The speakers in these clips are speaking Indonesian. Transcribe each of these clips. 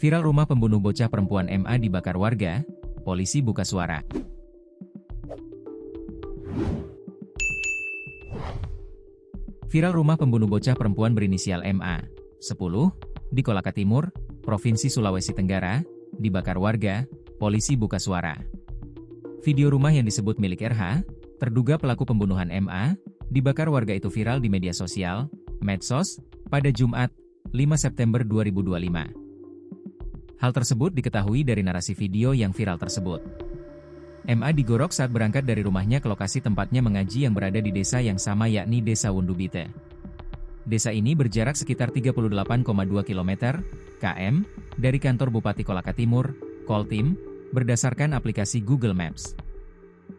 Viral rumah pembunuh bocah perempuan MA dibakar warga, polisi buka suara. Viral rumah pembunuh bocah perempuan berinisial MA, 10, di Kolaka Timur, Provinsi Sulawesi Tenggara, dibakar warga, polisi buka suara. Video rumah yang disebut milik RH, terduga pelaku pembunuhan MA, dibakar warga itu viral di media sosial, medsos, pada Jumat, 5 September 2025. Hal tersebut diketahui dari narasi video yang viral tersebut. MA digorok saat berangkat dari rumahnya ke lokasi tempatnya mengaji yang berada di desa yang sama yakni Desa Wundubite. Desa ini berjarak sekitar 38,2 km, km, dari kantor Bupati Kolaka Timur, Koltim, berdasarkan aplikasi Google Maps.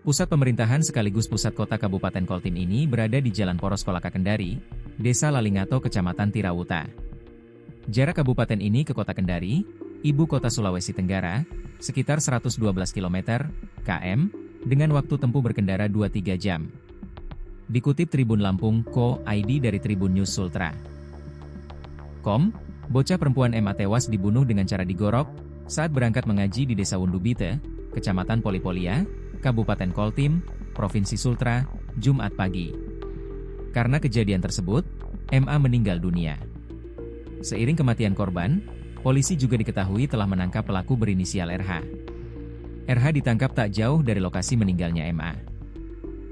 Pusat pemerintahan sekaligus pusat kota Kabupaten Koltim ini berada di Jalan Poros Kolaka Kendari, Desa Lalingato, Kecamatan Tirawuta. Jarak kabupaten ini ke Kota Kendari, ibu kota Sulawesi Tenggara, sekitar 112 km, km, dengan waktu tempuh berkendara 2-3 jam. Dikutip Tribun Lampung, Co.id dari Tribun News Sultra. Bocah perempuan MA tewas dibunuh dengan cara digorok, saat berangkat mengaji di Desa Wundubite, Kecamatan Polipolia, Kabupaten Koltim, Provinsi Sultra, Jumat pagi. Karena kejadian tersebut, MA meninggal dunia. Seiring kematian korban, polisi juga diketahui telah menangkap pelaku berinisial RH. RH ditangkap tak jauh dari lokasi meninggalnya MA.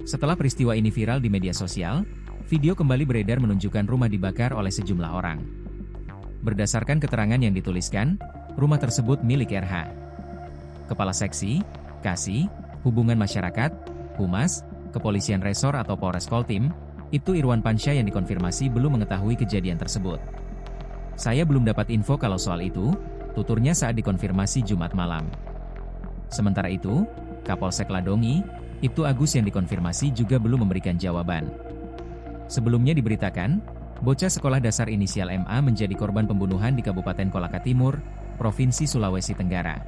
Setelah peristiwa ini viral di media sosial, video kembali beredar menunjukkan rumah dibakar oleh sejumlah orang. Berdasarkan keterangan yang dituliskan, rumah tersebut milik RH. Kepala Seksi, Kasih, Hubungan Masyarakat, Humas, Kepolisian Resor atau Polres Koltim, Ibtu Irwan Pansyah yang dikonfirmasi belum mengetahui kejadian tersebut. Saya belum dapat info kalau soal itu, tuturnya saat dikonfirmasi Jumat malam. Sementara itu, Kapolsek Ladongi, Ibtu Agus yang dikonfirmasi juga belum memberikan jawaban. Sebelumnya diberitakan, bocah sekolah dasar inisial MA menjadi korban pembunuhan di Kabupaten Kolaka Timur, Provinsi Sulawesi Tenggara.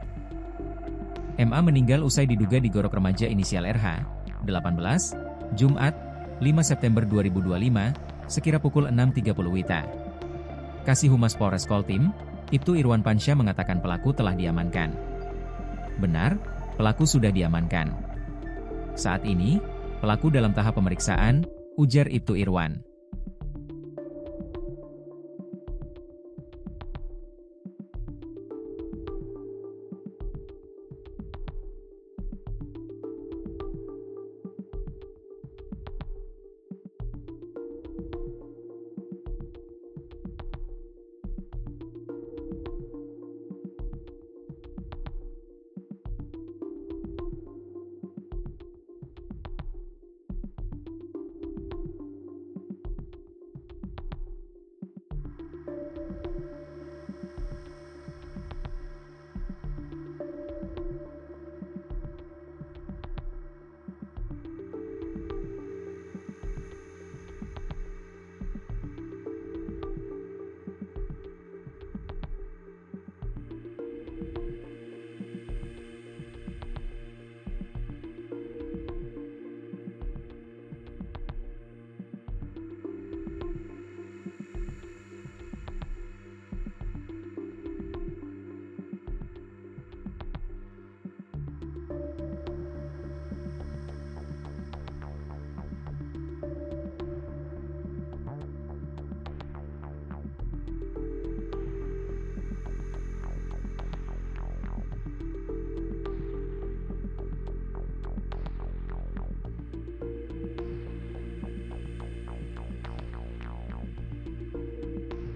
MA meninggal usai diduga digorok remaja inisial RH, 18, Jumat, 5 September 2025, sekira pukul 6.30 WITA. Kasih Humas Polres Koltim, Ibtu Irwan Pansyah mengatakan pelaku telah diamankan. Benar, pelaku sudah diamankan. Saat ini, pelaku dalam tahap pemeriksaan, ujar Ibtu Irwan.